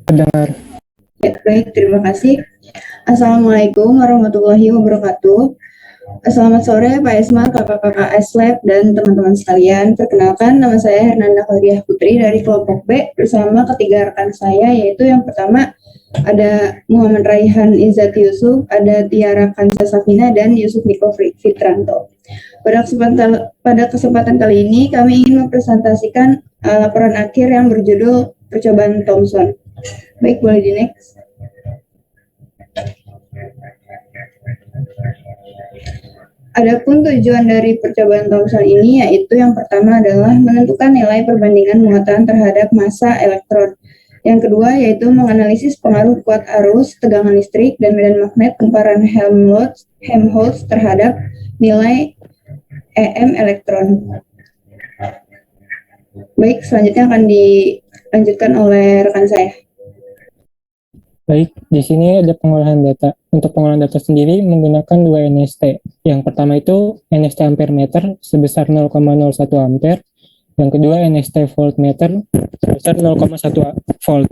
Dengar. Ya, baik, terima kasih. Assalamualaikum warahmatullahi wabarakatuh. Selamat sore Pak Isma, kakak-kakak SLab, dan teman-teman sekalian. Perkenalkan, nama saya Hernanda Khadiah Putri dari kelompok B bersama ketiga rekan saya, yaitu yang pertama ada Muhammad Raihan Izzat Yusuf, ada Tiara Kansa Safina, dan Yusuf Niko Fitranto. Pada kesempatan kali ini, kami ingin mempresentasikan laporan akhir yang berjudul Percobaan Thomson. Baik, boleh di next. Adapun tujuan dari percobaan Thomson ini yaitu yang pertama adalah menentukan nilai perbandingan muatan terhadap massa elektron. Yang kedua yaitu menganalisis pengaruh kuat arus, tegangan listrik, dan medan magnet kumparan Helmholtz terhadap nilai EM elektron. Baik, selanjutnya akan dilanjutkan oleh rekan saya. Baik, di sini ada pengolahan data. Untuk pengolahan data sendiri menggunakan dua NST. Yang pertama itu NST ampere meter sebesar 0,01 ampere. Yang kedua NST voltmeter sebesar 0,1 volt.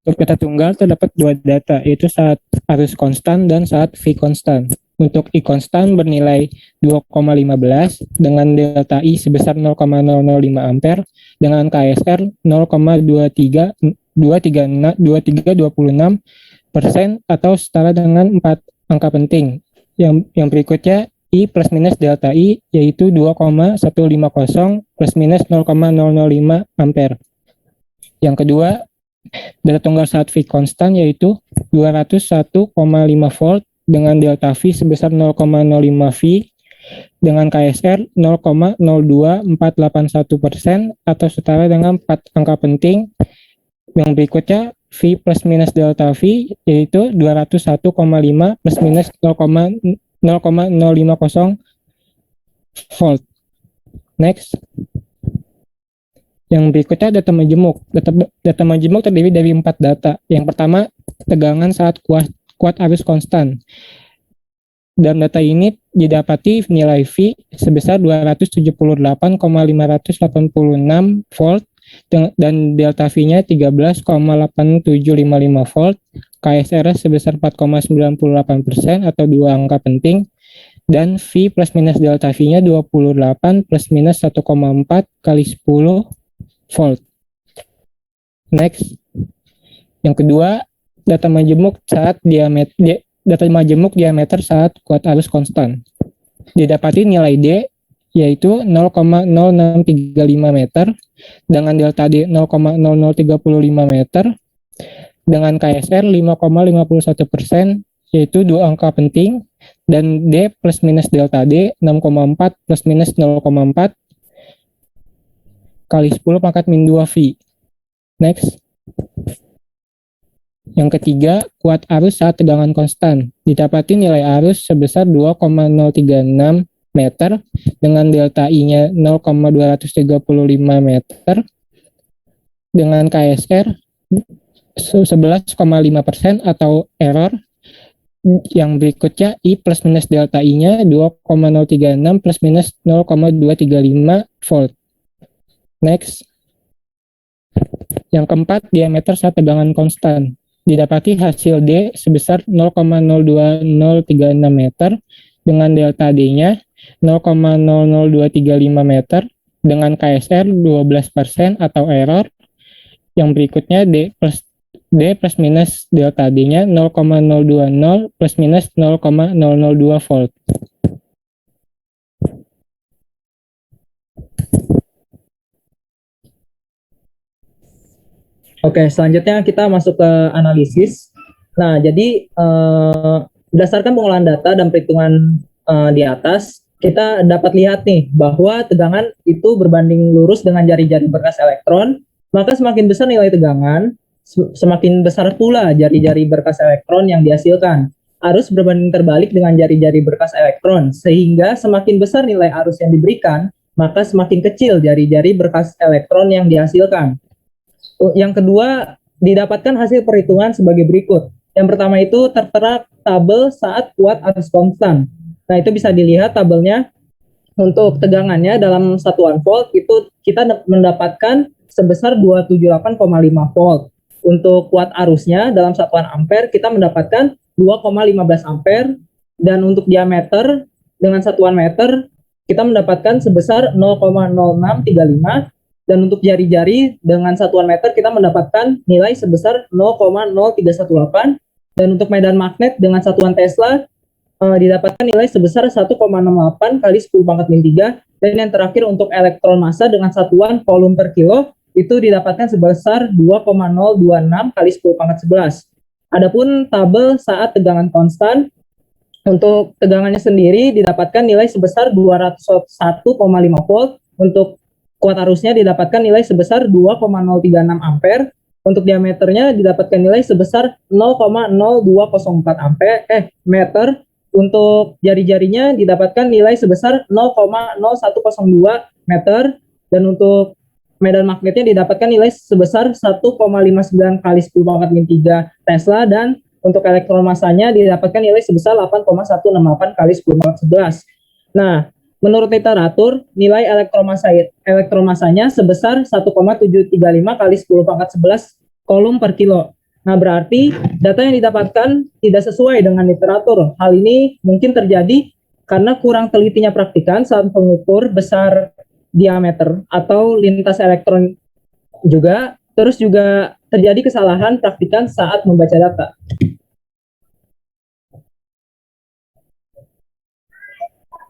Untuk data tunggal terdapat dua data, yaitu saat arus konstan dan saat V konstan. Untuk I konstan bernilai 2,15 dengan delta I sebesar 0,005 ampere dengan KSR 0,2326% atau setara dengan 4 angka penting. Yang berikutnya I plus minus delta I yaitu 2,150 plus minus 0,005 ampere. Yang kedua, data tunggal saat V konstan yaitu 201,5 volt dengan delta V sebesar 0,05 V dengan KSR 0,02481% atau setara dengan 4 angka penting. Yang berikutnya V plus minus delta V yaitu 201,5 plus minus 0,050 volt. Next. Yang berikutnya data majemuk. Data majemuk terdiri dari 4 data. Yang pertama, tegangan saat kuat arus konstan. Dalam data ini didapati nilai V sebesar 278,586 volt dan delta V-nya 13,8755 volt, KSR sebesar 4,98% atau 2 angka penting, dan V plus minus delta V-nya 28 plus minus 1,4 kali 10 volt. Next. Yang kedua, data majemuk diameter saat kuat arus konstan. Didapati nilai D yaitu 0,0635 meter dengan delta D 0,0035 meter dengan KSR 5,51% yaitu 2 angka penting, dan D plus minus delta D 6,4 plus minus 0,4 kali 10 pangkat min 2 V. Next. Yang ketiga, kuat arus saat tegangan konstan. Didapati nilai arus sebesar 2,036 meter dengan delta I-nya 0,235 meter dengan KSR 11,5% atau error. Yang berikutnya I plus minus delta I-nya 2,036 plus minus 0,235 volt. Next. Yang keempat, diameter saat tegangan konstan. Didapati hasil D sebesar 0,02036 meter dengan delta D-nya 0,00235 meter dengan KSR 12% atau error. Yang berikutnya D plus minus delta D-nya 0,020 plus minus 0,002 volt. Oke, selanjutnya kita masuk ke analisis. Nah, jadi berdasarkan pengolahan data dan perhitungan di atas, kita dapat lihat nih bahwa tegangan itu berbanding lurus dengan jari-jari berkas elektron, maka semakin besar nilai tegangan, semakin besar pula jari-jari berkas elektron yang dihasilkan. Arus berbanding terbalik dengan jari-jari berkas elektron, sehingga semakin besar nilai arus yang diberikan, maka semakin kecil jari-jari berkas elektron yang dihasilkan. Yang kedua, didapatkan hasil perhitungan sebagai berikut. Yang pertama itu tertera tabel saat kuat arus konstan. Nah, itu bisa dilihat tabelnya. Untuk tegangannya dalam satuan volt itu kita mendapatkan sebesar 278,5 volt. untuk kuat arusnya dalam satuan ampere kita mendapatkan 2,15 ampere, dan untuk diameter dengan satuan meter kita mendapatkan sebesar 0,0635, dan untuk jari-jari dengan satuan meter kita mendapatkan nilai sebesar 0,0318, dan untuk medan magnet dengan satuan Tesla didapatkan nilai sebesar 1,68 kali 10 pangkat min 3, dan yang terakhir untuk elektron massa dengan satuan volume per kilo itu didapatkan sebesar 2,026 kali 10 pangkat 11. Adapun tabel saat tegangan konstan, untuk tegangannya sendiri didapatkan nilai sebesar 201,5 volt, untuk kuat arusnya didapatkan nilai sebesar 2,036 ampere, untuk diameternya didapatkan nilai sebesar 0,0204 meter, untuk jari-jarinya didapatkan nilai sebesar 0,0102 meter, dan untuk medan magnetnya didapatkan nilai sebesar 1,59 kali 10 pangkat min 3 Tesla, dan untuk elektron massanya didapatkan nilai sebesar 8,168 kali 10 pangkat 11. Nah, menurut literatur, nilai elektron massanya sebesar 1,735 kali 10 pangkat 11 kolom per kilo. Nah, berarti data yang didapatkan tidak sesuai dengan literatur. Hal ini mungkin terjadi karena kurang telitinya praktikan saat mengukur besar diameter atau lintas elektron juga, terus juga terjadi kesalahan praktikan saat membaca data.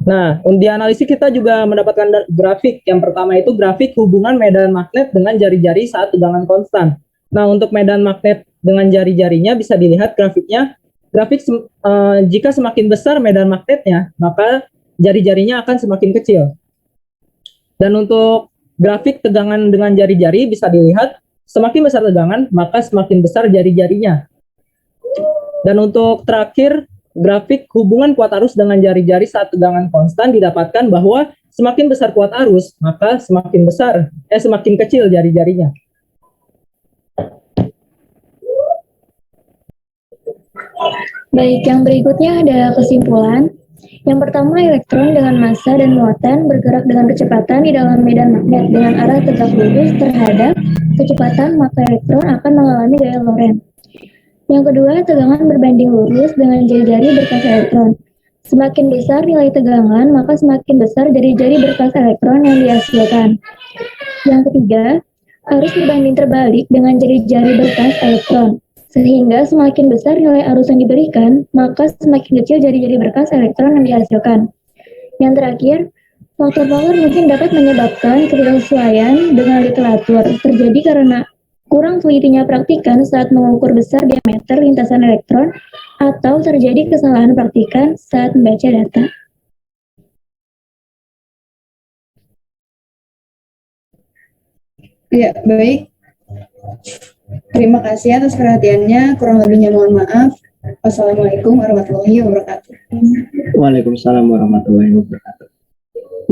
Nah, di analisis kita juga mendapatkan grafik. Yang pertama itu grafik hubungan medan magnet dengan jari-jari saat tegangan konstan. Nah, untuk medan magnet dengan jari-jarinya bisa dilihat grafiknya. Jika semakin besar medan magnetnya, maka jari-jarinya akan semakin kecil. Dan untuk grafik tegangan dengan jari-jari bisa dilihat, semakin besar tegangan, maka semakin besar jari-jarinya. Dan untuk terakhir, grafik hubungan kuat arus dengan jari-jari saat tegangan konstan didapatkan bahwa semakin besar kuat arus, maka semakin kecil jari-jarinya. Baik, yang berikutnya adalah kesimpulan. Yang pertama, elektron dengan massa dan muatan bergerak dengan kecepatan di dalam medan magnet dengan arah tegak lurus terhadap kecepatan, maka elektron akan mengalami gaya Lorentz. Yang kedua, tegangan berbanding lurus dengan jari-jari berkas elektron. Semakin besar nilai tegangan, maka semakin besar jari-jari berkas elektron yang dihasilkan. Yang ketiga, arus berbanding terbalik dengan jari-jari berkas elektron. Sehingga semakin besar nilai arus yang diberikan, maka semakin kecil jari-jari berkas elektron yang dihasilkan. Yang terakhir, faktor-faktor mungkin dapat menyebabkan ketidaksesuaian dengan literatur terjadi karena kurang telitinya praktikan saat mengukur besar diameter lintasan elektron atau terjadi kesalahan praktikan saat membaca data. Ya, baik. Terima kasih atas perhatiannya. Kurang lebihnya mohon maaf. Wassalamualaikum warahmatullahi wabarakatuh. Waalaikumsalam warahmatullahi wabarakatuh.